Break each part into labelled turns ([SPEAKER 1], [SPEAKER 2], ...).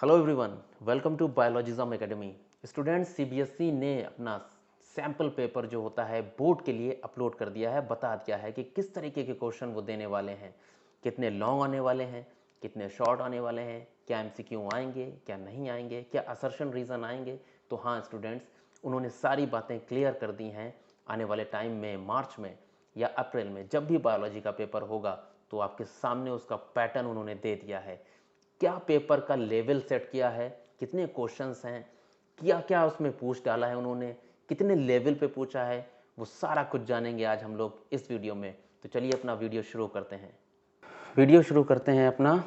[SPEAKER 1] Hello everyone, welcome to Biologism Academy. Students, CBSE ने अपना sample paper जो होता है बोर्ड के लिए अपलोड कर दिया है, बता दिया है कि किस तरीके के क्वेश्चन वो देने वाले हैं, कितने लॉन्ग आने वाले हैं, कितने शॉर्ट आने वाले हैं, क्या एमसीक्यू आएंगे, क्या नहीं आएंगे, क्या असर्शन रीज़न आएंगे। तो हाँ स्टूडेंट्स, उन्होंने सारी बातें क्लियर कर दी हैं। आने वाले टाइम में मार्च में या अप्रैल में जब भी बायोलॉजी का पेपर होगा तो आपके सामने उसका पैटर्न उन्होंने दे दिया है। क्या पेपर का लेवल सेट किया है, कितने क्वेश्चंस हैं, क्या क्या उसमें पूछ डाला है उन्होंने, कितने लेवल पे पूछा है, वो सारा कुछ जानेंगे आज हम लोग इस वीडियो में। तो चलिए अपना वीडियो शुरू करते हैं। अपना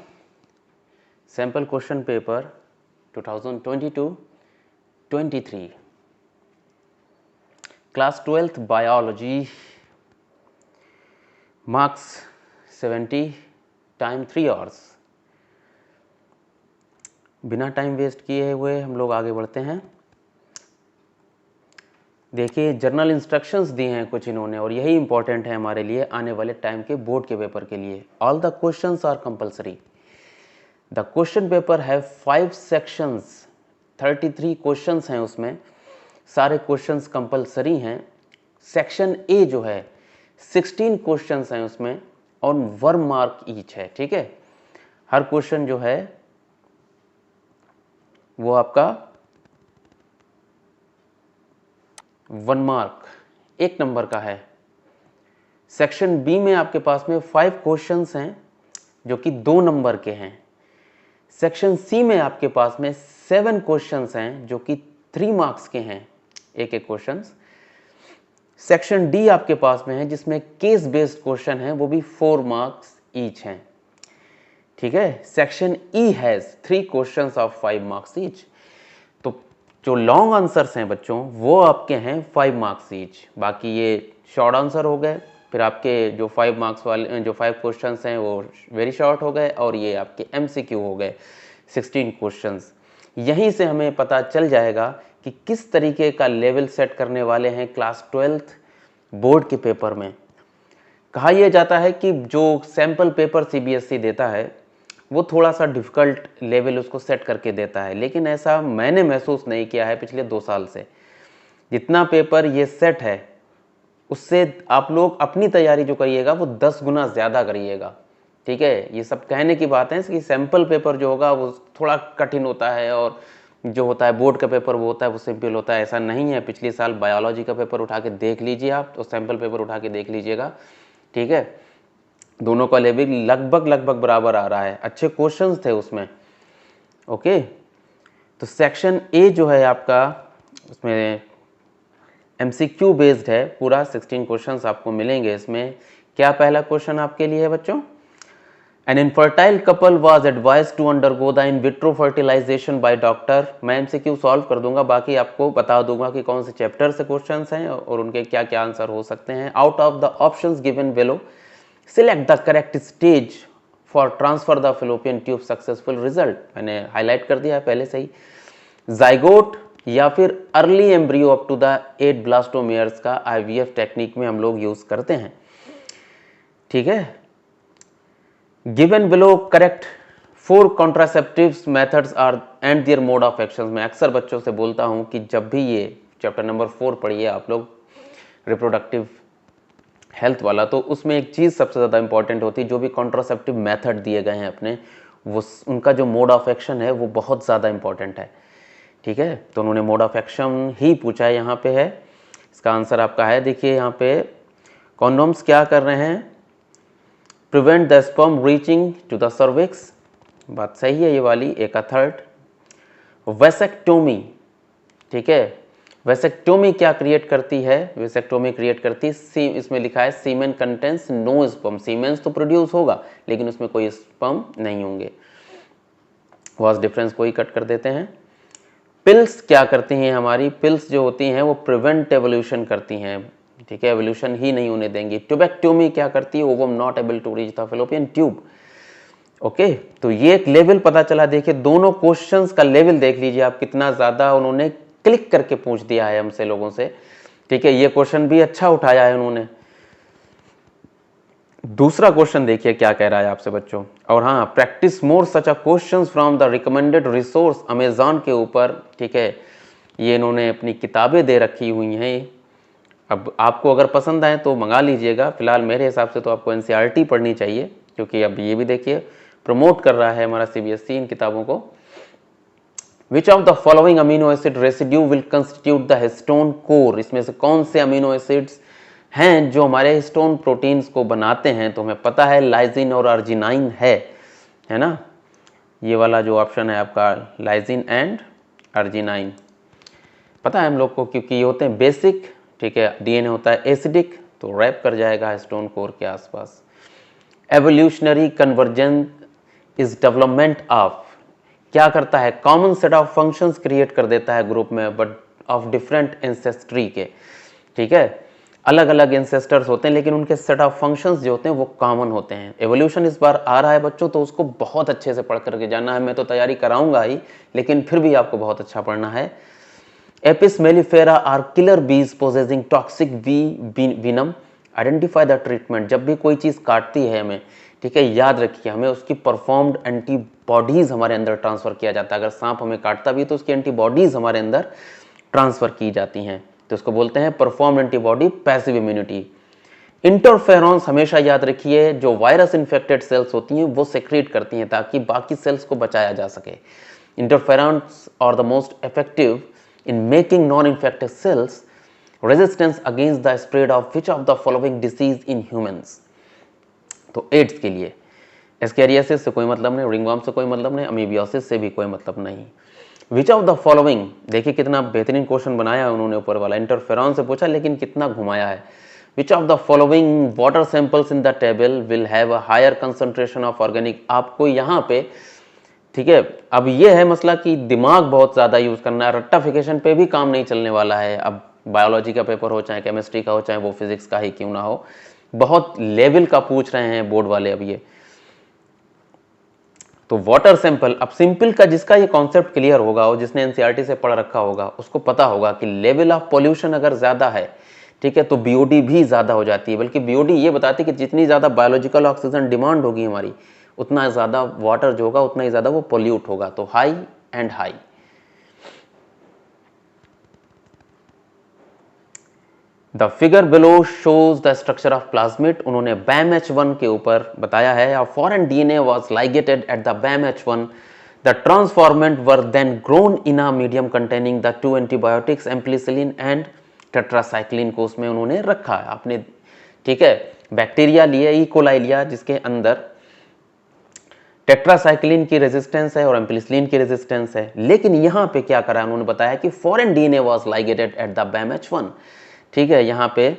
[SPEAKER 1] sample question paper 2022-23 class 12th biology, marks 70, time 3 hours. बिना टाइम वेस्ट किए हुए हम लोग आगे बढ़ते हैं। देखिए, जर्नल इंस्ट्रक्शंस दिए हैं कुछ इन्होंने, और यही इंपॉर्टेंट है हमारे लिए आने वाले टाइम के बोर्ड के पेपर के लिए। All the questions are compulsory. The question paper है 5 सेक्शंस, 33 क्वेश्चंस हैं उसमें, सारे क्वेश्चंस कंपलसरी हैं। सेक्शन ए जो है 16 क्वेश्चंस हैं उसमें और 1 मार्क ईच है। ठीक है, हर क्वेश्चन जो है वो आपका 1 मार्क, 1 नंबर का है। सेक्शन बी में आपके पास में 5 क्वेश्चंस हैं जो कि 2 नंबर के हैं। सेक्शन सी में आपके पास में 7 क्वेश्चंस हैं जो कि 3 मार्क्स के हैं, एक एक क्वेश्चंस। सेक्शन डी आपके पास में है जिसमें केस बेस्ड क्वेश्चन है, वो भी 4 मार्क्स ईच हैं। ठीक है, section E has 3 questions of 5 marks each. तो जो लॉन्ग आंसर्स हैं बच्चों वो आपके हैं 5 मार्क्स ईच। बाकी ये शॉर्ट आंसर हो गए, फिर आपके जो 5 मार्क्स वाले जो 5 क्वेश्चंस हैं वो वेरी शॉर्ट हो गए, और ये आपके एमसीक्यू हो गए 16 क्वेश्चंस। यहीं से हमें पता चल जाएगा कि किस तरीके का लेवल सेट करने वाले हैं क्लास 12th बोर्ड के पेपर में। कहा यह जाता है कि जो सैम्पल पेपर सीबीएसई देता है वो थोड़ा सा डिफ़िकल्ट लेवल उसको सेट करके देता है, लेकिन ऐसा मैंने महसूस नहीं किया है पिछले 2 साल से। जितना पेपर ये सेट है उससे आप लोग अपनी तैयारी जो करिएगा वो 10 गुना ज़्यादा करिएगा। ठीक है, ये सब कहने की बात है कि सैम्पल पेपर जो होगा वो थोड़ा कठिन होता है और जो होता है बोर्ड का पेपर वो होता है वो सिंपल होता है, ऐसा नहीं है। पिछले साल बायोलॉजी का पेपर उठा के देख लीजिए आप, तो सैम्पल पेपर उठा के देख लीजिएगा। ठीक है, दोनों का लेवल लगभग बराबर आ रहा है, अच्छे क्वेश्चंस थे उसमें। ओके, तो सेक्शन ए जो है आपका उसमें एमसीक्यू बेस्ड है, पूरा 16 क्वेश्चंस आपको मिलेंगे इसमें। क्या पहला क्वेश्चन आपके लिए है बच्चों? An infertile couple was advised to undergo the in vitro fertilization by doctor. मैं एमसीक्यू सॉल्व कर दूंगा, बाकी आपको बता दूंगा कि कौन से चैप्टर से क्वेश्चंस हैं और उनके क्या क्या आंसर हो सकते हैं। Out of the options given below select the correct stage for transfer the fallopian tube successful result. मैंने हाईलाइट कर दिया है पहले से ही। जाइगोट या फिर early embryo up to the 8 blastomeres का आईवीएफ टेक्निक में हम लोग यूज करते हैं। ठीक है, given below correct 4 contraceptives methods are and their mode of action. मैं अक्सर बच्चों से बोलता हूं कि जब भी ये चैप्टर नंबर 4 पढ़िए आप लोग रिप्रोडक्टिव हेल्थ वाला, तो उसमें एक चीज़ सबसे ज़्यादा इंपॉर्टेंट होती है, जो भी कॉन्ट्रासेप्टिव मेथड दिए गए हैं अपने, वो उनका जो मोड ऑफ एक्शन है वो बहुत ज़्यादा इंपॉर्टेंट है। ठीक है, तो उन्होंने मोड ऑफ एक्शन ही पूछा है, यहाँ पे है। इसका आंसर आपका है, देखिए यहाँ पे, कॉन्डोम्स क्या कर रहे हैं? Prevent the sperm reaching to the cervix, बात सही है ये वाली, एक थर्ड। वेसेक्टोमी, ठीक है, वेसेक्टोमी क्या क्रिएट करती है? वेसेक्टोमी क्रिएट करती है, इसमें लिखा है सीमेन कंटेंट्स नो स्पर्म। सीमेंस तो प्रोड्यूस होगा लेकिन उसमें कोई स्पर्म नहीं होंगे। वॉस डिफरेंस कोई कट कर देते हैं। पिल्स क्या करती हैं? हमारी पिल्स जो होती हैं वो प्रिवेंट एवोल्यूशन करती हैं। ठीक है, एवोल्यूशन ही नहीं होने देंगी। ट्यूबेक्टोमी क्या करती है? Ovum not able to reach the fallopian tube. Okay, तो ये एक लेवल पता चला। देखिए दोनों क्वेश्चंस का लेवल देख लीजिए आप, कितना ज्यादा उन्होंने क्लिक करके पूछ दिया है हमसे लोगों से। ठीक है, ये क्वेश्चन भी अच्छा उठाया है उन्होंने। दूसरा क्वेश्चन देखिए क्या कह रहा है आपसे बच्चों। और हाँ, practice more such a questions from the recommended resource Amazon के ऊपर, ठीक है। ये इन्होंने अपनी किताबें दे रखी हुई हैं। अब आपको अगर पसंद आए तो मंगा लीजिएगा। फिलहाल मेरे हिसाब से तो आपको एनसीईआरटी पढ़नी चाहिए, क्योंकि अब ये भी देखिए प्रमोट कर रहा है हमारा सीबीएसई इन किताबों को। विच of the following amino acid residue will constitute the histone core, इसमें से कौन से अमीनो एसिड्स हैं जो हमारे हिस्टोन प्रोटीन्स को बनाते हैं। तो हमें पता है लाइजिन और अर्जिनाइन है ना। ये वाला जो ऑप्शन है आपका लाइजिन एंड अर्जिनाइन पता है हम लोग को, क्योंकि ये होते हैं बेसिक, ठीक है। डीएनए होता है एसिडिक, तो रैप कर जाएगा हिस्टोन कोर के आसपास। Evolutionary convergence is development of, क्या करता है, common set of functions create कर देता है ग्रुप में, बट ऑफ डिफरेंट एंसेस्ट्री के, ठीक है। अलग अलग एंसेस्टर्स होते हैं लेकिन उनके सेट ऑफ फंक्शंस जो होते हैं वो कॉमन होते हैं। एवोल्यूशन इस बार आ रहा है बच्चों, तो उसको बहुत अच्छे से पढ़ करके जाना है। मैं तो तैयारी कराऊंगा ही, लेकिन फिर भी आपको बहुत अच्छा पढ़ना है। एपिस मेलिफेरा आर किलर बीज possessing toxic venom, identify the treatment. जब भी कोई चीज काटती है हमें, ठीक है, याद रखिए हमें उसकी परफॉर्म्ड एंटीबॉडीज हमारे अंदर ट्रांसफर किया जाता है। अगर सांप हमें काटता भी तो उसकी एंटीबॉडीज हमारे अंदर ट्रांसफर की जाती हैं, तो उसको बोलते हैं perform antibody passive immunity. Interferons हमेशा याद रखिए, जो वायरस इन्फेक्टेड सेल्स होती हैं वो सेक्रेट करती हैं ताकि बाकी सेल्स को बचाया जा सके। Interferons are the most effective in making non infected cells resistance against the spread of which of the following disease in humans. तो एड्स के लिए एस्कैरियोसिस से कोई मतलब नहीं, रिंगवर्म से कोई मतलब नहीं, अमीबियोसिस से भी कोई मतलब नहीं। विच ऑफ द फॉलोइंग, देखिए कितना बेहतरीन क्वेश्चन बनाया उन्होंने ऊपर वाला, इंटरफेरॉन से पूछा लेकिन कितना घुमाया है। Which of the following water samples in the table will have a higher concentration of organic, आपको यहाँ पे, ठीक है। अब ये है मसला कि दिमाग बहुत ज्यादा यूज करना है, रट्टाफिकेशन पे भी काम नहीं चलने वाला है। अब बायोलॉजी का पेपर हो चाहे केमिस्ट्री का हो चाहे वो फिजिक्स का ही क्यों ना हो, बहुत लेवल का पूछ रहे हैं बोर्ड वाले अब ये। तो वाटर सैंपल, अब सिंपल का जिसका ये कॉन्सेप्ट क्लियर होगा और जिसने एनसीईआरटी से पढ़ रखा होगा उसको पता होगा कि लेवल ऑफ पॉल्यूशन अगर ज्यादा है, ठीक है, तो बीओडी भी ज्यादा हो जाती है। बल्कि बीओडी ये बताती है कि जितनी ज्यादा बायोलॉजिकल ऑक्सीजन डिमांड होगी हमारी, उतना ज्यादा वाटर जो होगा उतना ही ज्यादा वो पोल्यूट होगा। तो high and high. The figure below shows the structure of plasmid, उन्होंने BAM-H1 के ऊपर बताया है। Foreign DNA was ligated at the BAM-H1, the transformant were then grown in a medium containing the two antibiotics ampicillin and tetracycline को उसमें उन्होंने रखा है आपने, ठीक है। बैक्टीरिया लिया, ई कोलाई लिया, जिसके अंदर टेट्रासाइक्लिन की रेजिस्टेंस है और एम्पलीसिलिन की रेजिस्टेंस है। लेकिन यहां पे क्या करा, उन्होंने बताया कि foreign DNA was ligated at the BAM-H1, ठीक है। यहाँ पे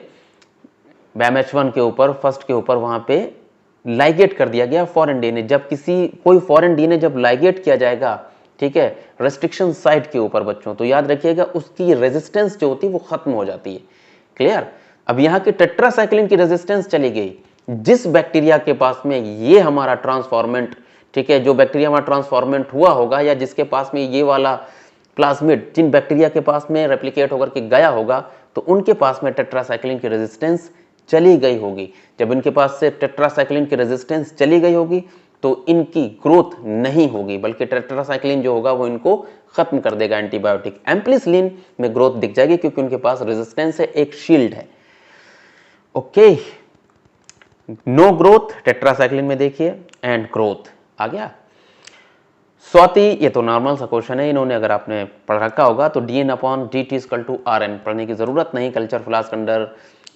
[SPEAKER 1] BAM-H1 के ऊपर, फर्स्ट के ऊपर वहां पे लाइगेट कर दिया गया फॉरेन डीएनए। जब कोई फॉरेन डीएनए जब लाइगेट किया जाएगा, ठीक है, रेस्ट्रिक्शन साइट के ऊपर बच्चों, तो याद रखिएगा उसकी रेजिस्टेंस जो होती है वो खत्म हो जाती है। क्लियर। अब यहाँ के टेट्रासाइक्लिन की रेजिस्टेंस चली गई। जिस बैक्टीरिया के पास में ये हमारा ट्रांसफॉर्मेंट, ठीक है, जो बैक्टीरिया हमारा ट्रांसफॉर्मेंट हुआ होगा या जिसके पास में ये वाला प्लाज्मिड जिन बैक्टीरिया के पास में रेप्लिकेट होकर के गया होगा, तो उनके पास में टेट्रासाइक्लिन की रेजिस्टेंस चली गई होगी। जब इनके पास से टेट्रासाइक्लिन की रेजिस्टेंस चली गई होगी तो इनकी ग्रोथ नहीं होगी, बल्कि टेट्रासाइक्लिन जो होगा वो इनको खत्म कर देगा एंटीबायोटिक। एम्पलीसिलिन में ग्रोथ दिख जाएगी क्योंकि उनके पास रेजिस्टेंस है, एक शील्ड है। ओके, नो ग्रोथ टेट्रासाइक्लिन में देखिए, एंड ग्रोथ आ गया। स्वाति, ये तो नॉर्मल सा क्वेश्चन है, इन्होंने अगर आपने पढ़ रखा होगा तो dN/dt = Rn पढ़ने की जरूरत नहीं। Culture flask under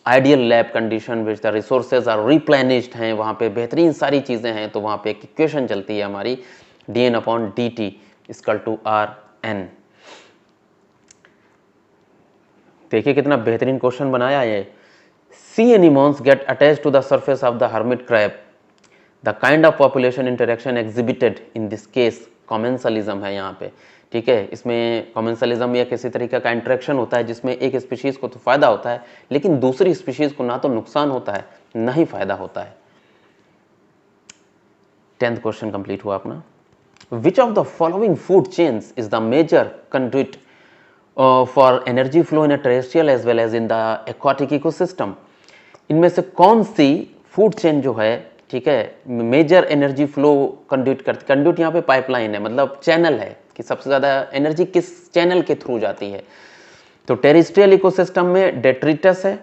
[SPEAKER 1] ideal lab condition which the resources are replenished हैं, वहाँ पे बेहतरीन सारी चीज़ें हैं, तो वहाँ पे एक इक्वेशन चलती है हमारी dN/dt = Rn। देखिए कितना बेहतरीन क्वेश्चन बनाया है। Sea anemones get attach to the surface of the hermit crab, the kind of population interaction exhibited in this case, commensalism है यहाँ पे, ठीक है। इसमें कॉमेंसलिज्म या किसी तरीके का इंटरेक्शन होता है जिसमें एक स्पीशीज को तो फायदा होता है लेकिन दूसरी स्पीशीज को ना तो नुकसान होता है ना ही फायदा होता है। 10th क्वेश्चन कंप्लीट हुआ अपना। Which of the following food chains is the major conduct for energy flow in a terrestrial as well as in the aquatic ecosystem, इनमें से कौन सी फूड चेन जो है, ठीक है, मेजर एनर्जी फ्लो कंड्यूट करती, कंड्यूट यहाँ पे पाइपलाइन है, मतलब चैनल है कि सबसे ज़्यादा एनर्जी किस चैनल के थ्रू जाती है। तो टेरिस्ट्रियल इकोसिस्टम में डेट्रिटस है,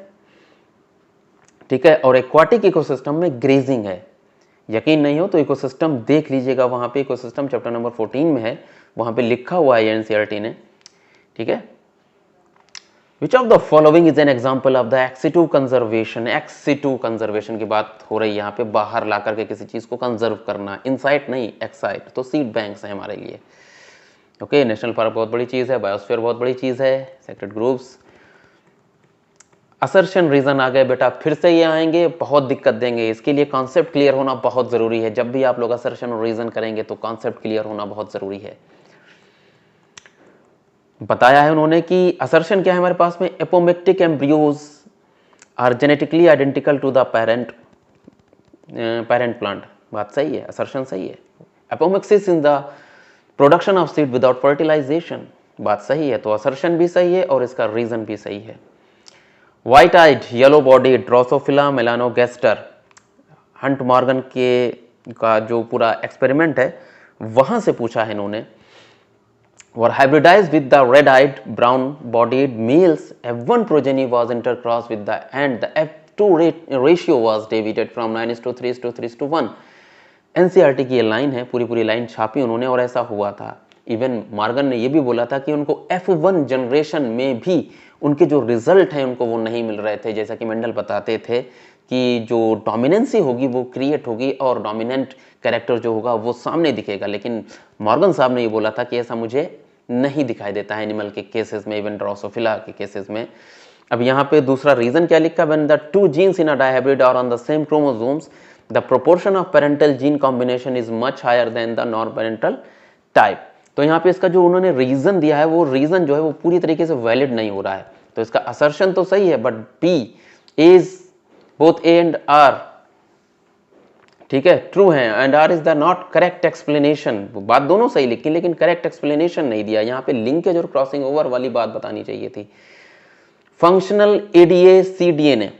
[SPEAKER 1] ठीक है, और एक्वाटिक इकोसिस्टम में ग्रेजिंग है। यकीन नहीं हो तो इकोसिस्टम देख लीजिएगा, वहाँ पे इकोसिस्टम चैप्टर नंबर 14 में है, वहाँ पे लिखा हुआ है एनसीईआरटी ने, ठीक है। Which of the following is an example of the ex-situ conservation? ex-situ conservation की बात हो रही है यहाँ पे, बाहर ला करके किसी चीज को कंजर्व करना, इनसाइट नहीं एक्साइट। तो सीड बैंक्स हैं हमारे लिए, ओके। नेशनल पार्क बहुत बड़ी चीज है, बायोस्फीयर बहुत बड़ी चीज है, सेक्रेड ग्रुप्स। असर्शन रीजन आ गए बेटा, फिर से ये आएंगे, बहुत दिक्कत देंगे, इसके लिए कॉन्सेप्ट क्लियर होना बहुत जरूरी है। जब भी आप लोग असर्शन और रीजन करेंगे तो कॉन्सेप्ट क्लियर होना बहुत जरूरी है। बताया है उन्होंने कि असर्शन क्या है हमारे पास में, apomictic embryos are genetically identical to the parent plant. बात सही है, असर्शन सही है। Apomixis in the production of seed without fertilization, बात सही है। तो असर्शन भी सही है और इसका रीजन भी सही है। White eyed yellow body drosophila melanogaster, Hunt Morgan के का जो पूरा एक्सपेरिमेंट है वहां से पूछा है इन्होंने। were hybridized with the red-eyed brown-bodied males. F1 progeny was intercrossed with the and the F2 ratio was deviated from 9:3:3:1. NCERT की ये लाइन है, पूरी लाइन छापी उन्होंने और ऐसा हुआ था। इवन मॉर्गन ने ये भी बोला था कि उनको F1 जनरेशन में भी उनके जो रिजल्ट हैं उनको वो नहीं मिल रहे थे। जैसा कि मेंडल बताते थे कि जो डोमिनेंसी होगी वो क्रिएट होगी और डोमिनेंट कैरेक्टर जो होगा वो सामने दिखेगा, लेकिन मॉर्गन साहब ने ये बोला था कि ऐसा मुझे नहीं दिखाई देता है एनिमल के केसेस में, इवन ड्रोसोफिला के केसेस में। अब यहाँ पे दूसरा रीजन क्या लिखा, when the two genes in a dihybrid are on the same chromosomes the proportion of parental gene combination is much higher than the non parental type. तो यहाँ पे इसका जो उन्होंने रीजन दिया है वो रीजन जो है वो पूरी तरीके से वैलिड नहीं हो रहा है। तो इसका असर्शन तो सही है, but B is both A and R, ठीक है, ट्रू है, and R is the not correct explanation. बात दोनों सही लिखी लेकिन करेक्ट एक्सप्लेनेशन नहीं दिया। यहाँ पे लिंकेज और क्रॉसिंग ओवर वाली बात बतानी चाहिए थी। Functional ADA cDNA,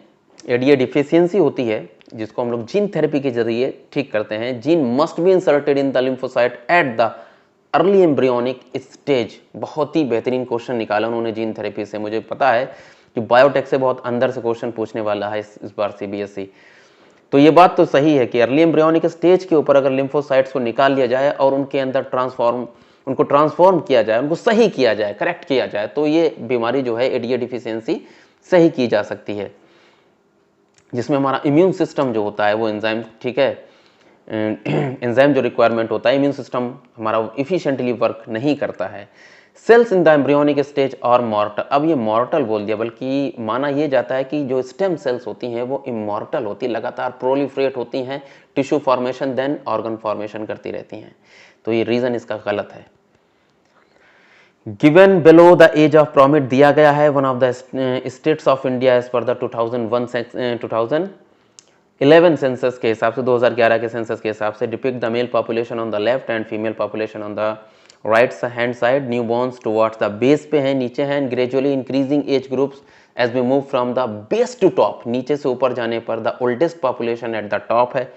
[SPEAKER 1] ADA deficiency होती है जिसको हम लोग जीन थेरेपी के जरिए ठीक करते हैं। Gene must be inserted in the lymphocyte at the early embryonic stage. बहुत ही बेहतरीन क्वेश्चन निकाला उन्होंने जीन थेरेपी से। मुझे पता है कि बायोटेक से बहुत अंदर से क्वेश्चन पूछने वाला है इस बार सीबीएसई। तो ये बात तो सही है कि अर्ली एम्ब्रियोनिक स्टेज के ऊपर अगर लिम्फोसाइट्स को निकाल लिया जाए और उनके अंदर उनको ट्रांसफॉर्म किया जाए, उनको सही किया जाए, करेक्ट किया जाए, तो ये बीमारी जो है एडीए डिफिशियंसी सही की जा सकती है, जिसमें हमारा इम्यून सिस्टम जो होता है वो एंजाइम, ठीक है, एंजाइम जो रिक्वायरमेंट होता है, इम्यून सिस्टम हमारा इफिशिएंटली वर्क नहीं करता है। Cells in the embryonic stage और मॉर्टल, अब ये मॉर्टल बोल दिया, बल्कि माना ये जाता है कि जो स्टेम सेल्स होती हैं वो इमॉर्टल होती है, लगातार प्रोलिफरेट होती हैं, tissue formation then organ formation करती रहती हैं। तो ये रीजन इसका गलत है। Given below the age of pyramid दिया गया है, one of the states of India as per the 2011 census के हिसाब से, 2011 के सेंसस के हिसाब से, depict the male population on the left and female population on the right hand side. Newborns towards the base पे हैं, नीचे हैं, gradually increasing age groups as we move from the base to top, नीचे से ऊपर जाने पर the oldest population at the top है।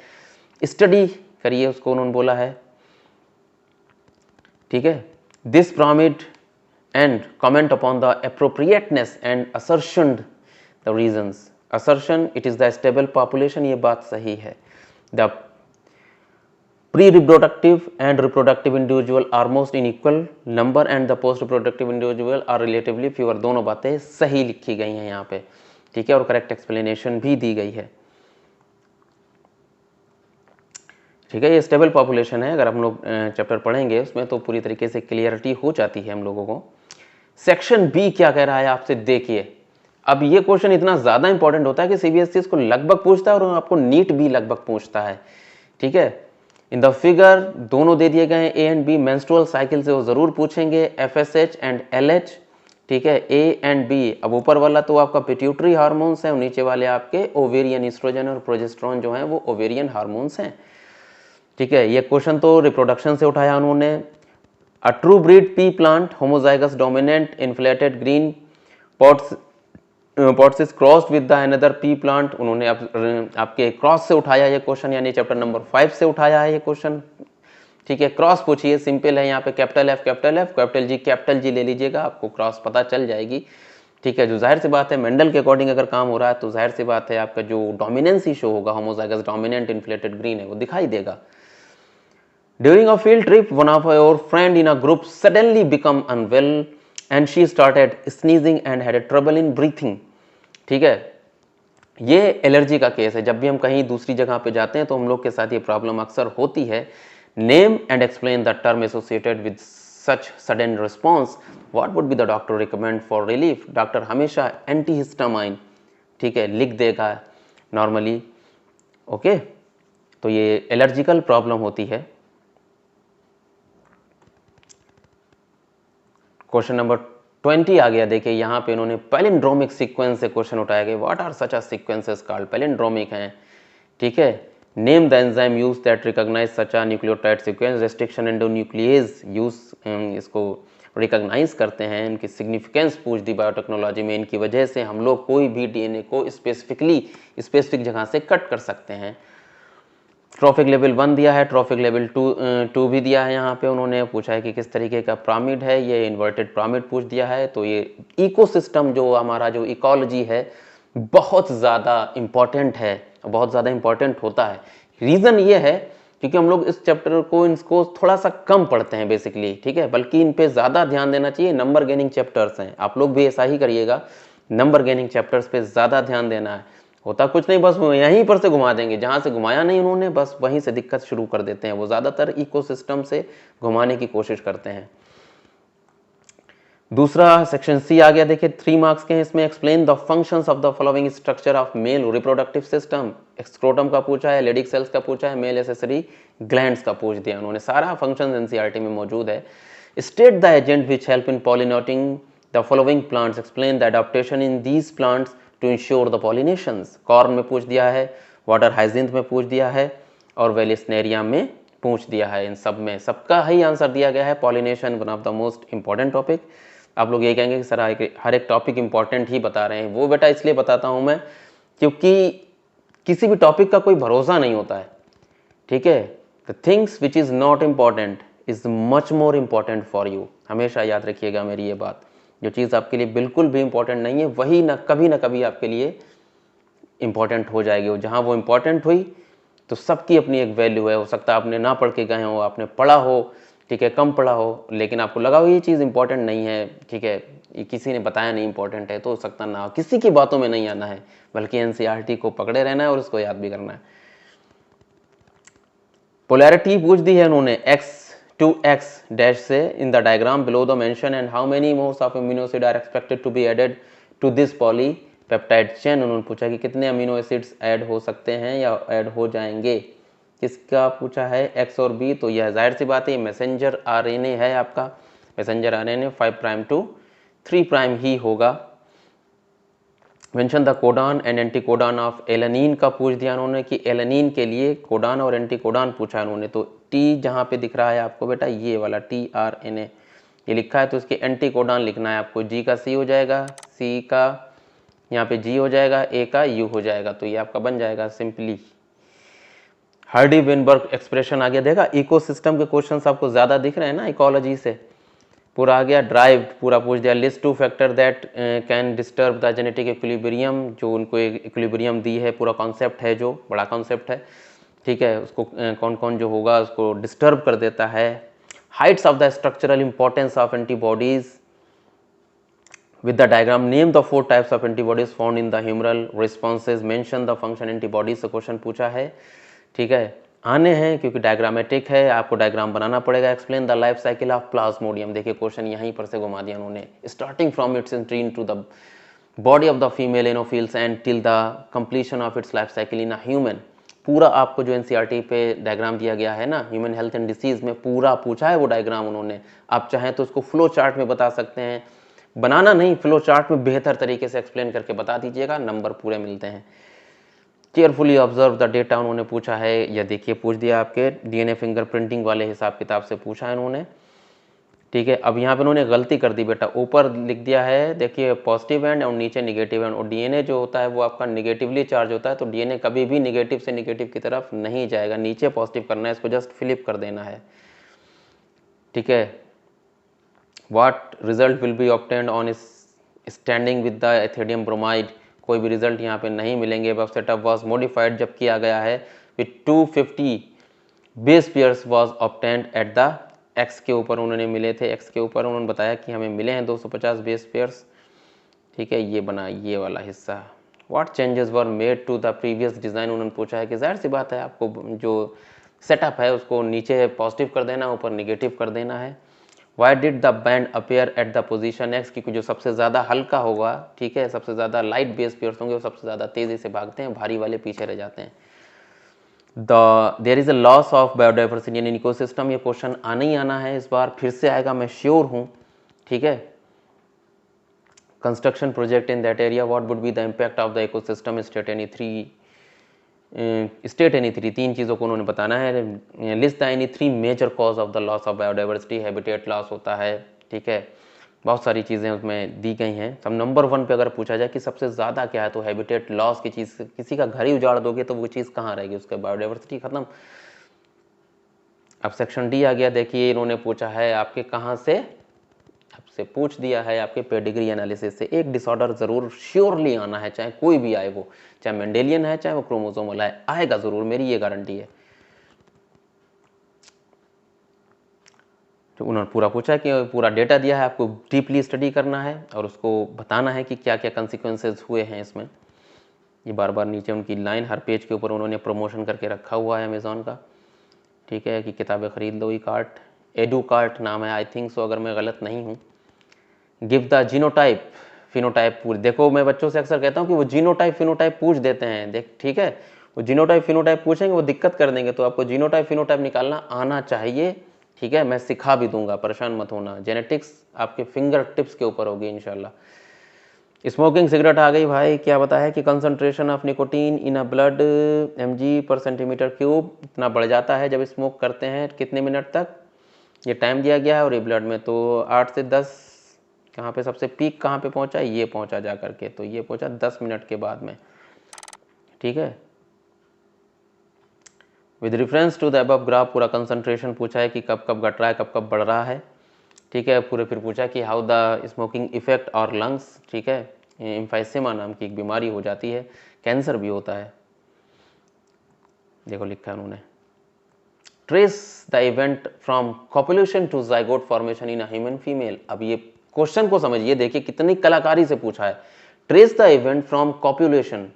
[SPEAKER 1] स्टडी करिए उसको उन्होंने बोला है, ठीक है। This pyramid and comment upon the appropriateness and assertion the reasons. Assertion, it is the stable population, ये बात सही है। The pre-reproductive and reproductive individual are most in equal number and the post-reproductive individual are relatively fewer। दोनों बातें सही लिखी गई हैं यहाँ पे, ठीक है, और करेक्ट एक्सप्लेनेशन भी दी गई है, ठीक है। ये स्टेबल पॉपुलेशन है, अगर हम लोग चैप्टर पढ़ेंगे उसमें तो पूरी तरीके से क्लियरिटी हो जाती है हम लोगों को। सेक्शन बी क्या कह रहा है आपसे, देखिए। अब ये क्वेश्चन इतना ज्यादा इंपॉर्टेंट होता है कि सीबीएसई इसको लगभग पूछता है और आपको नीट भी लगभग पूछता है, ठीक है। इन द फिगर दोनों दे दिए गए हैं, A and B, menstrual cycle से वो जरूर पूछेंगे, एफएसएच एंड एलएच, ठीक है, ए एंड बी। अब ऊपर वाला तो आपका पिट्यूटरी हार्मोन्स है और नीचे वाले आपके ओवेरियन एस्ट्रोजन और प्रोजेस्टेरोन जो है वो ओवेरियन हार्मोन्स हैं, ठीक है। ये क्वेश्चन तो रिप्रोडक्शन से उठाया उन्होंने। A true breed pea plant, homozygous dominant inflated green pods pots is crossed with the another P plant, उन्होंने आपके क्रॉस से उठाया ये क्वेश्चन, यानी चैप्टर नंबर 5 से उठाया है ये क्वेश्चन। ठीक है, क्रॉस पूछिए, सिंपल है, यहाँ पे कैपिटल एफ कैपिटल जी ले लीजिएगा, आपको क्रॉस पता चल जाएगी। ठीक है, जो जाहिर सी बात है मेंडल के अकॉर्डिंग अगर काम हो रहा है तो जाहिर सी बात है आपका जो डोमिनेंस ही शो होगा, होमोजाइगस डोमिनेंट इन्फ्लेटेड ग्रीन है, वो दिखाई देगा। During a field trip, one of our friend in a group suddenly become unwell and she started sneezing and had trouble in breathing. ठीक है, ये एलर्जी का केस है। जब भी हम कहीं दूसरी जगह पे जाते हैं तो हम लोग के साथ ये प्रॉब्लम अक्सर होती है। Name and explain the term associated with such sudden response, what would be the doctor recommend for relief. Doctor हमेशा एंटीहिस्टामाइन, ठीक है, लिख देगा नॉर्मली। ओके, तो ये एलर्जिकल प्रॉब्लम होती है। क्वेश्चन नंबर 20 आ गया। देखिए यहाँ पे इन्होंने पैलिंड्रोमिक सीक्वेंस से क्वेश्चन उठाया गया। What are such a sequences called, palindromic हैं। ठीक है, name the enzyme use that recognize such a nucleotide sequence, restriction endonuclease use, इसको रिकॉग्नाइज करते हैं। इनकी सिग्निफिकेंस पूछ दी बायोटेक्नोलॉजी में, इनकी वजह से हम लोग कोई भी डीएनए को स्पेसिफिक जगह से कट कर सकते हैं। ट्रॉफिक लेवल 1 दिया है, ट्रॉफिक लेवल 2 भी दिया है। यहाँ पे उन्होंने पूछा है कि किस तरीके का पिरामिड है, ये इन्वर्टेड पिरामिड पूछ दिया है। तो ये इकोसिस्टम जो हमारा जो इकोलॉजी है बहुत ज़्यादा इम्पॉर्टेंट है, बहुत ज़्यादा इम्पॉर्टेंट होता है। रीज़न ये है क्योंकि हम लोग इस चैप्टर को इनको थोड़ा सा कम पढ़ते हैं बेसिकली, ठीक है, बल्कि इन पे ज़्यादा ध्यान देना चाहिए। नंबर गेनिंग चैप्टर्स हैं, आप लोग भी ऐसा ही करिएगा, नंबर गेनिंग चैप्टर्स पे ज़्यादा ध्यान देना है। होता कुछ नहीं, बस यहीं पर से घुमा देंगे, जहाँ से घुमाया नहीं उन्होंने बस वहीं से दिक्कत शुरू कर देते हैं। वो ज़्यादातर इकोसिस्टम से घुमाने की कोशिश करते हैं। दूसरा सेक्शन सी आ गया। देखिए 3 मार्क्स के हैं इसमें। Explain the functions of the following structure of male reproductive system. Scrotum का पूछा है, लेडिक सेल्स का पूछा है, मेल एसेसरी ग्लैंड्स का पूछ दिया उन्होंने। सारा फंक्शन एनसीईआरटी में मौजूद है। State the agent which help in pollinating the following plants, explain the adaptation in these plants to ensure the pollinations. Corn में पूछ दिया है, वाटर हाइजिंथ में पूछ दिया है और वेलिस्नेरिया में पूछ दिया है। इन सब में सबका ही आंसर दिया गया है। Pollination one of the most important topic. आप लोग ये कहेंगे कि सर हर एक टॉपिक इंपॉर्टेंट ही बता रहे हैं। वो बेटा इसलिए बताता हूं मैं क्योंकि किसी भी टॉपिक का कोई भरोसा नहीं होता है, ठीक है। The things which is not important is much more important for you. हमेशा याद रखिएगा मेरी ये बात, जो चीज़ आपके लिए बिल्कुल भी इंपॉर्टेंट नहीं है वही ना कभी आपके लिए इंपॉर्टेंट हो जाएगी। और जहाँ वो इंपॉर्टेंट हुई तो सबकी अपनी एक वैल्यू है। हो सकता है आपने ना पढ़ के गए हो, आपने पढ़ा हो, ठीक है, कम पढ़ा हो, लेकिन आपको लगा हो ये चीज़ इंपॉर्टेंट नहीं है, ठीक है, ये किसी ने बताया नहीं इंपॉर्टेंट है, तो हो सकता ना हो। किसी की बातों में नहीं आना है, बल्कि एनसीईआरटी को पकड़े रहना है और उसको याद भी करना है। पोलैरिटी पूछ दी है उन्होंने x to x डैश से in the diagram below the mention and how many mores of amino acid are expected to be added to this polypeptide chain. उन्होंने पूछा कि कितने अमीनो एसिड्स ऐड हो सकते हैं या ऐड हो जाएंगे। किसका पूछा है, x और b। तो यह जाहिर सी बात है मैसेंजर आरएनए है आपका। Messenger RNA 5 prime to 3 prime ही होगा। Mention the codon and anticodon of alanine का पूछ दिया उन्होंने कि एलेनिन के लिए कोडान और एंटी कोडान पूछा उन्होंने। तो टी जहाँ पे दिख रहा है आपको बेटा ये वाला TRNA ये लिखा है, तो इसके एंटी कोडान लिखना है आपको। जी का C हो जाएगा, C का यहाँ पे G हो जाएगा, A का U हो जाएगा। तो ये आपका बन जाएगा सिंपली। हार्डी वेनबर्ग एक्सप्रेशन आ गया। देखा इकोसिस्टम के क्वेश्चंस आपको ज़्यादा दिख रहे हैं ना, इकोलॉजी से पूरा आ गया। ड्राइव पूरा पूछ दिया। List 2 factor that can disturb the genetic equilibrium, जो उनको एक इक्विलिब्रियम दी है, पूरा कॉन्सेप्ट है, जो बड़ा कॉन्सेप्ट है, ठीक है, उसको कौन कौन जो होगा उसको डिस्टर्ब कर देता है। Heights of the structural importance of antibodies with the diagram, name the 4 types of antibodies found in the humoral responses, mention the function antibodies से क्वेश्चन पूछा है, ठीक है, आने हैं क्योंकि डायग्रामेटिक है, आपको डायग्राम बनाना पड़ेगा। Explain the life cycle of Plasmodium. देखिए क्वेश्चन यहीं पर से घुमा दिया उन्होंने। Starting from its entry into the body of the female Anopheles and till the completion of its life cycle in a human. पूरा आपको जो एनसीईआरटी पे डायग्राम दिया गया है ना, ह्यूमन हेल्थ एंड डिसीज में पूरा पूछा है वो डायग्राम उन्होंने। आप चाहें तो उसको फ्लो चार्ट में बता सकते हैं, बनाना नहीं, फ्लो चार्ट में बेहतर तरीके से एक्सप्लेन करके बता दीजिएगा, नंबर पूरे मिलते हैं। केयरफुली ऑब्जर्व द डेटा उन्होंने पूछा है, या देखिए पूछ दिया आपके डीएनए फिंगरप्रिंटिंग वाले हिसाब किताब से पूछा है उन्होंने। ठीक है। अब यहाँ पे उन्होंने गलती कर दी बेटा, ऊपर लिख दिया है देखिए पॉजिटिव एंड और नीचे निगेटिव एंड, और डीएनए जो होता है वो आपका निगेटिवली चार्ज होता है, तो डीएनए कभी भी निगेटिव से निगेटिव की तरफ नहीं जाएगा, नीचे पॉजिटिव करना है, इसको जस्ट फ्लिप कर देना है। ठीक है। What result will be obtained on standing with the ethidium bromide, कोई भी रिजल्ट यहाँ पे नहीं मिलेंगे। वेब सेटअप वॉज मॉडिफाइड, जब किया गया है with 250 base pairs was obtained at the x के ऊपर, उन्होंने मिले थे एक्स के ऊपर, उन्होंने बताया कि हमें मिले हैं 250 बेस पेयर्स। ठीक है, ये बना ये वाला हिस्सा। What changes were made to the previous design, उन्होंने पूछा है कि जाहिर सी बात है आपको जो सेटअप है उसको नीचे पॉजिटिव कर देना, ऊपर निगेटिव कर देना है। Why did the band appear at the position x, क्योंकि जो सबसे ज़्यादा हल्का होगा, ठीक है, सबसे ज़्यादा लाइट बेस पेयर्स होंगे वो सबसे ज़्यादा तेज़ी से भागते हैं, भारी वाले पीछे रह जाते हैं। There is a loss of biodiversity in ecosystem, ये क्वेश्चन आना ही आना है, इस बार फिर से आएगा, मैं श्योर हूँ। ठीक है। Construction project in that area, what would be the impact of the ecosystem, state any three, तीन चीज़ों को उन्होंने बताना है। List the any three major cause of the loss of biodiversity, habitat loss होता है। ठीक है, बहुत सारी चीज़ें उसमें दी गई हैं। सब नंबर 1 पे अगर पूछा जाए कि सबसे ज़्यादा क्या है, तो हैबिटेट लॉस की चीज़, किसी का घर ही उजाड़ दोगे तो वो चीज़ कहाँ रहेगी, उसका बायोडाइवर्सिटी खत्म। अब सेक्शन डी आ गया, देखिए इन्होंने पूछा है आपके कहाँ से, आपसे पूछ दिया है आपके पेडिग्री एनालिसिस से। एक डिसऑर्डर जरूर श्योरली आना है, चाहे कोई भी आए, वो चाहे मेंडेलियन है चाहे वो क्रोमोसोमल है, आएगा जरूर, मेरी ये गारंटी है। तो उन्होंने पूरा पूछा कि पूरा डेटा दिया है, आपको डीपली स्टडी करना है और उसको बताना है कि क्या क्या कंसिक्वेंसेस हुए हैं इसमें। ये बार बार नीचे उनकी लाइन, हर पेज के ऊपर उन्होंने प्रमोशन करके रखा हुआ है अमेज़ॉन का। ठीक है, कि किताबें खरीद लो, ई कार्ट, एडू कार्ट नाम है आई थिंक सो, अगर मैं गलत नहीं हूँ। गिव द जीनोटाइप फिनोटाइप पूछ, देखो मैं बच्चों से अक्सर कहता हूँ कि वो जीनोटाइप फिनोटाइप पूछ देते हैं, देख ठीक है, वो जीनोटाइप फिनोटाइप पूछेंगे वो दिक्कत कर देंगे, तो आपको जीनोटाइप फिनोटाइप निकालना आना चाहिए। ठीक है, मैं सिखा भी दूंगा, परेशान मत होना, जेनेटिक्स आपके फिंगर टिप्स के ऊपर होगी इंशाल्लाह। स्मोकिंग सिगरेट आ गई भाई, क्या बताया कि concentration of nicotine in a blood mg/cm³ इतना बढ़ जाता है जब स्मोक करते हैं, कितने मिनट तक, ये टाइम दिया गया है, और ये ब्लड में तो 8 से 10, कहाँ पे सबसे पीक कहाँ पे पहुंचा, ये पहुंचा जा करके, तो ये पहुंचा 10 मिनट के बाद में। ठीक है, with reference to the above graph पूरा कंसंट्रेशन पूछा है कि कब कब घट रहा है, कब कब बढ़ रहा है। ठीक है, पूरे फिर पूछा कि हाउ द स्मोकिंग इफेक्ट और लंग्स। ठीक है, एम्फाइसेमा नाम की एक बीमारी हो जाती है, कैंसर भी होता है, देखो लिखा है उन्होंने। Trace the event from copulation to zygote formation in a human female. अब ये क्वेश्चन को समझिए, देखिए कितनी कलाकारी से पूछा है। Trace the event from copulation,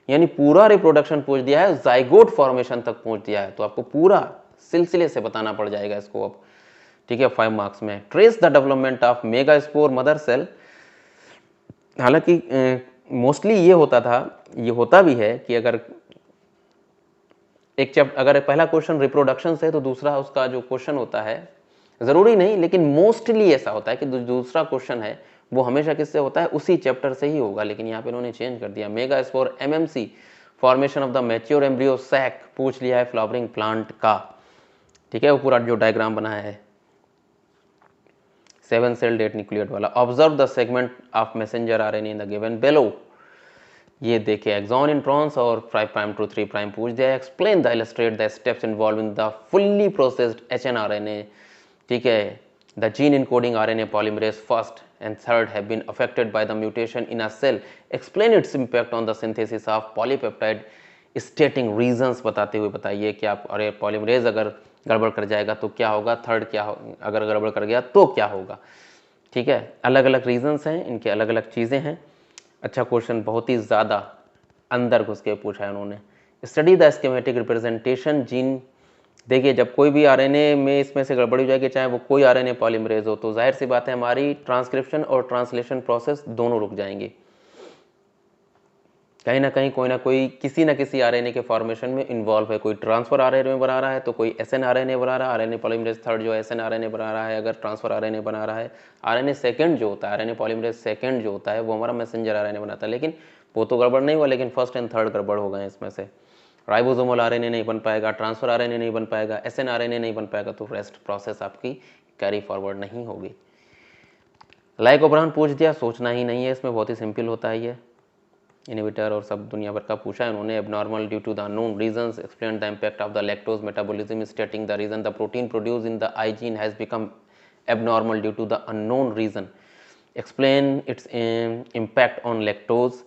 [SPEAKER 1] यानी पूरा रिप्रोडक्शन पूछ दिया है, जाइगोट फॉर्मेशन तक पहुंच दिया है, तो आपको पूरा सिलसिले से बताना पड़ जाएगा इसको अब। ठीक है, 5 मार्क्स में। Trace the development of megaspore mother cell, हालांकि मोस्टली ये होता था, ये होता भी है कि अगर एक अगर पहला क्वेश्चन रिप्रोडक्शन से है तो दूसरा उसका जो क्वेश्चन होता है, जरूरी नहीं लेकिन मोस्टली ऐसा होता है कि दूसरा क्वेश्चन है वो हमेशा किससे होता है, उसी चैप्टर से ही होगा, लेकिन यहाँ पे इन्होंने चेंज कर दिया। Megaspore MMC, formation of the mature embryo sac पूछ लिया है फ्लावरिंग प्लांट का। ठीक है, वो पूरा जो डायग्राम बनाया है 7 सेल डेट न्यूक्लियट वाला। Observe the segment of messenger RNA in the given below, ये देखिए एक्सॉन इंट्रॉन्स और 5' to 3' पूछ दिया। Explain the illustrate the steps involve in the fully processed HNRNA। ठीक है, the gene encoding RNA polymerase first and third have been affected by the mutation in a cell, explain its impact on the synthesis of polypeptide, stating reasons बताते हुए बताइए कि आप, अरे polymerase अगर गड़बड़ कर जाएगा तो क्या होगा, थर्ड क्या हो, अगर गड़बड़ कर गया तो क्या होगा। ठीक है, अलग अलग रीजंस हैं, इनके अलग अलग चीज़ें हैं। अच्छा क्वेश्चन, बहुत ही ज़्यादा अंदर घुस के पूछा है उन्होंने। Study the schematic representation gene, देखिए जब कोई भी आरएनए में इसमें से गड़बड़ी हो जाएगी, चाहे वो कोई आरएनए पॉलीमरेज हो, तो जाहिर सी बात है हमारी ट्रांसक्रिप्शन और ट्रांसलेशन प्रोसेस दोनों रुक जाएंगे। कहीं ना कहीं कोई ना कोई किसी ना किसी आरएनए के फॉर्मेशन में इन्वॉल्व है, कोई ट्रांसफर आरएनए बना रहा है तो कोई एसएनआरएनए बना रहा है, आरएनए पॉलीमरेज थर्ड जो एसएनआरएनए बना रहा है, अगर ट्रांसफर आरएनए बना रहा है, आरएनए सेकंड जो होता है, आरएनए पॉलीमरेज सेकंड जो होता है वो हमारा मैसेंजर आरएनए बनाता है, लेकिन वो तो गड़बड़ नहीं हुआ, लेकिन फर्स्ट एंड थर्ड गड़बड़ हो गए इसमें से। राइबोसोमल आरएनए नहीं बन पाएगा, ट्रांसफर आरएनए नहीं बन पाएगा, एसएनआरएनए नहीं बन पाएगा, तो रेस्ट प्रोसेस आपकी कैरी फॉरवर्ड नहीं होगी। लाइक ओब्राहन पूछ दिया, सोचना ही नहीं है इसमें, बहुत ही सिंपल होता है ये। इनहिबिटर और सब दुनिया भर का पूछा है उन्होंने। Abnormal due to the unknown reasons, explain the impact of the lactose metabolism, stating the reason the protein produce in the I gene has become abnormal due to the unknown reason, explain its impact on lactose.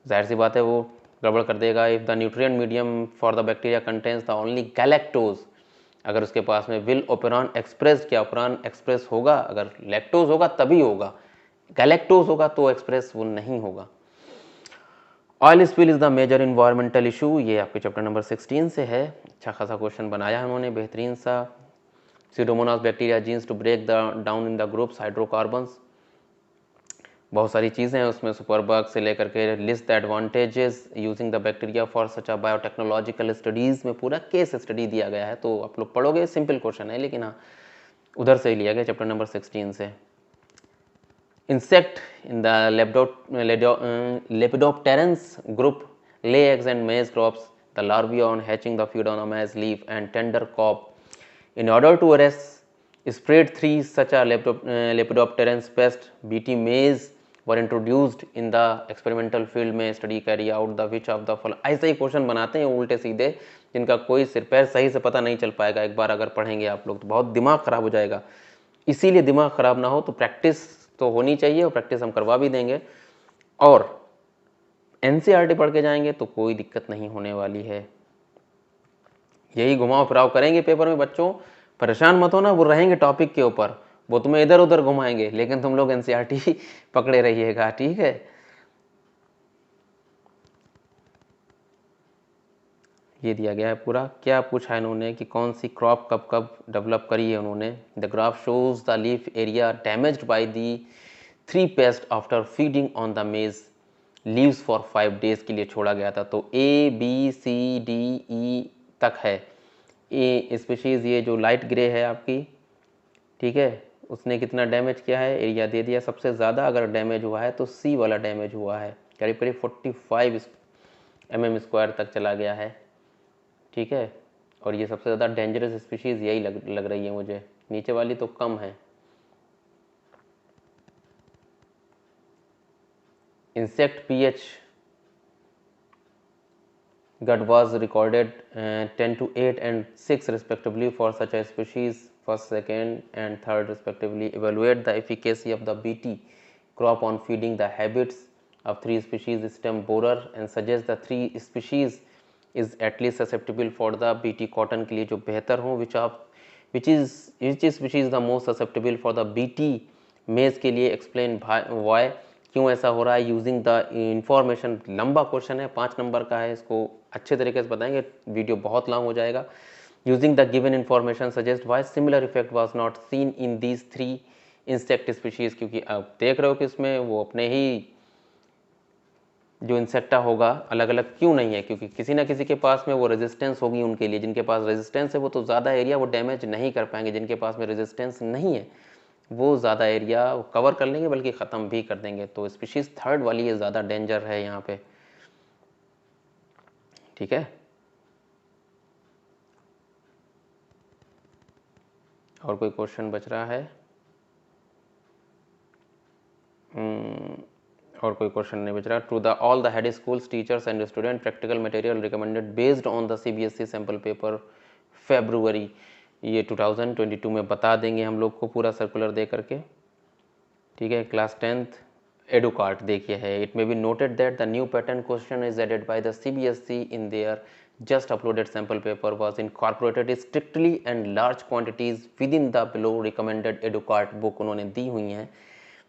[SPEAKER 1] जाहिर सी बात है वो गड़बड़ कर देगा। If the nutrient medium for the bacteria contains the only galactose, अगर उसके पास में विल ओपेरॉन एक्सप्रेस, क्या ओपेरॉन एक्सप्रेस होगा? अगर लैक्टोज होगा तभी होगा, गैलेक्टोज होगा तो एक्सप्रेस वो नहीं होगा। Oil spill is the major environmental issue, ये आपके चैप्टर नंबर 16 से है। अच्छा खासा क्वेश्चन बनाया है उन्होंने, बेहतरीन सा। Pseudomonas bacteria genes to break the down in the groups hydrocarbons, बहुत सारी चीज़ें हैं उसमें, सुपरबग से लेकर के list the advantages using the bacteria for such a biotechnological studies में पूरा केस स्टडी दिया गया है। तो आप लोग पढ़ोगे, सिंपल क्वेश्चन है लेकिन हाँ उधर से ही लिया गया चैप्टर नंबर 16 से। Insect in the lepidopterans group lay eggs and maize crops, the larvae on hatching the feed on a maize leaf and tender cob. In order to arrest spread 3 such a lepidopterans pest, bt maize were introduced in the experimental field में study carry out the which of the following। ऐसे ही question बनाते हैं उल्टे सीधे, जिनका कोई सिर पैर सही से पता नहीं चल पाएगा। एक बार अगर पढ़ेंगे आप लोग तो बहुत दिमाग खराब हो जाएगा। इसीलिए दिमाग खराब ना हो तो प्रैक्टिस तो होनी चाहिए, और प्रैक्टिस हम करवा भी देंगे। और एनसीईआरटी पढ़ के जाएंगे तो कोई दिक्कत नहीं होने वाली है। यही घुमाव फिराव करेंगे पेपर में बच्चों, परेशान मत होना, वो रहेंगे टॉपिक के ऊपर, वो तुम्हें इधर उधर घुमाएंगे, लेकिन तुम लोग एनसीईआरटी पकड़े रहिएगा, ठीक है। ये दिया गया है पूरा। क्या पूछा है इन्होंने कि कौन सी क्रॉप कब कब डेवलप करी है उन्होंने। The graph shows the leaf area damaged by the 3 paste after feeding on the मेज लीव्स फॉर 5 डेज के लिए छोड़ा गया था। तो A B C D E तक है। ए स्पीशीज़ ये जो लाइट ग्रे है आपकी, ठीक है, उसने कितना डैमेज किया है, एरिया दे दिया। सबसे ज़्यादा अगर डैमेज हुआ है तो सी वाला डैमेज हुआ है, करीब करीब 45 mm² तक चला गया है, ठीक है। और ये सबसे ज़्यादा डेंजरस स्पीशीज़ यही लग रही है मुझे, नीचे वाली तो कम है। insect pH gut was recorded 10 to 8 and 6 respectively for such a species, first, second and third respectively. Evaluate the efficacy of the BT crop on feeding the habits of 3 species stem borer and suggest the 3 species is at least susceptible for the BT cotton के लिए जो बेहतर हो। which species the most susceptible for the BT maize के लिए explain why, क्यों ऐसा हो रहा है। यूजिंग द इंफॉर्मेशन, लंबा क्वेश्चन है, 5 नंबर का है, इसको अच्छे तरीके से बताएंगे, वीडियो बहुत लॉन्ग हो जाएगा। Using the given information suggest why similar effect was not seen in these 3 insect species, क्योंकि आप देख रहे हो कि इसमें वो अपने ही जो इंसेक्टा होगा अलग अलग क्यों नहीं है, क्योंकि किसी ना किसी के पास में वो रेजिस्टेंस होगी उनके लिए। जिनके पास रेजिस्टेंस है वो तो ज़्यादा एरिया वो डैमेज नहीं कर पाएंगे, जिनके पास में रेजिस्टेंस नहीं है वो ज़्यादा एरिया कवर कर लेंगे, बल्कि ख़त्म भी कर देंगे। तो स्पीशीज़ थर्ड वाली ये ज़्यादा डेंजर है यहाँ पे, ठीक है। और कोई क्वेश्चन बच रहा है? और कोई क्वेश्चन नहीं बच रहा। To the all the head schools teachers and student practical material recommended based on the CBSE sample paper February, ये 2022 में बता देंगे हम लोग को पूरा सर्कुलर दे करके, ठीक है। क्लास 10th एडुकार्ट देखिए है। It may be noted that the new pattern question is added by the CBSE in their just uploaded sample paper was incorporated strictly and large quantities within the below recommended educart book उन्होंने दी हुई हैं।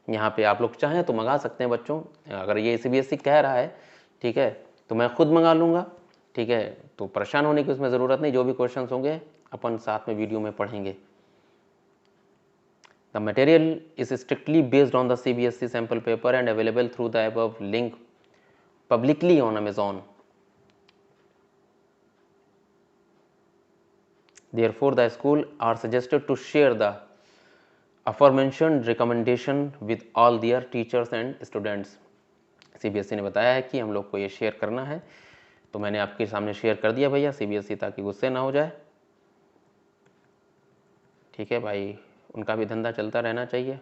[SPEAKER 1] यहाँ पे आप लोग चाहें तो मंगा सकते हैं बच्चों, अगर ये CBSE कह रहा है, ठीक है, तो मैं खुद मंगा लूँगा, ठीक है। तो परेशान होने की उसमें ज़रूरत नहीं, जो भी क्वेश्चंस होंगे अपन साथ में वीडियो में पढ़ेंगे। The material is strictly based on the CBSE sample paper and available through the above link publicly on Amazon. Therefore, the school are suggested to share the aforementioned recommendation with all their teachers and students. CBSE ने बताया है कि हम लोग को ये share करना है, तो मैंने आपके सामने शेयर कर दिया भैया CBSE, ताकि गुस्से ना हो जाए, ठीक है भाई। उनका भी धंधा चलता रहना चाहिए।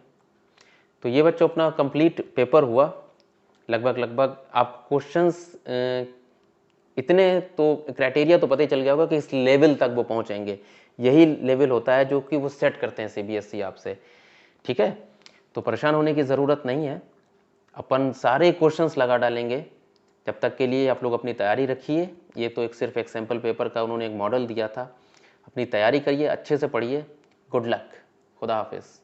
[SPEAKER 1] तो ये बच्चों अपना कंप्लीट पेपर हुआ। लगभग आप क्वेश्चंस इतने तो क्राइटेरिया तो पता ही चल गया होगा कि इस लेवल तक वो पहुंचेंगे। यही लेवल होता है जो कि वो सेट करते हैं सीबीएसई आपसे। ठीक है, तो परेशान होने की ज़रूरत नहीं है, अपन सारे क्वेश्चंस लगा डालेंगे। जब तक के लिए आप लोग अपनी तैयारी रखिए। ये तो सिर्फ एक सैम्पल पेपर का उन्होंने एक मॉडल दिया था। अपनी तैयारी करिए, अच्छे से पढ़िए। गुड लक, खुदा हाफिज़।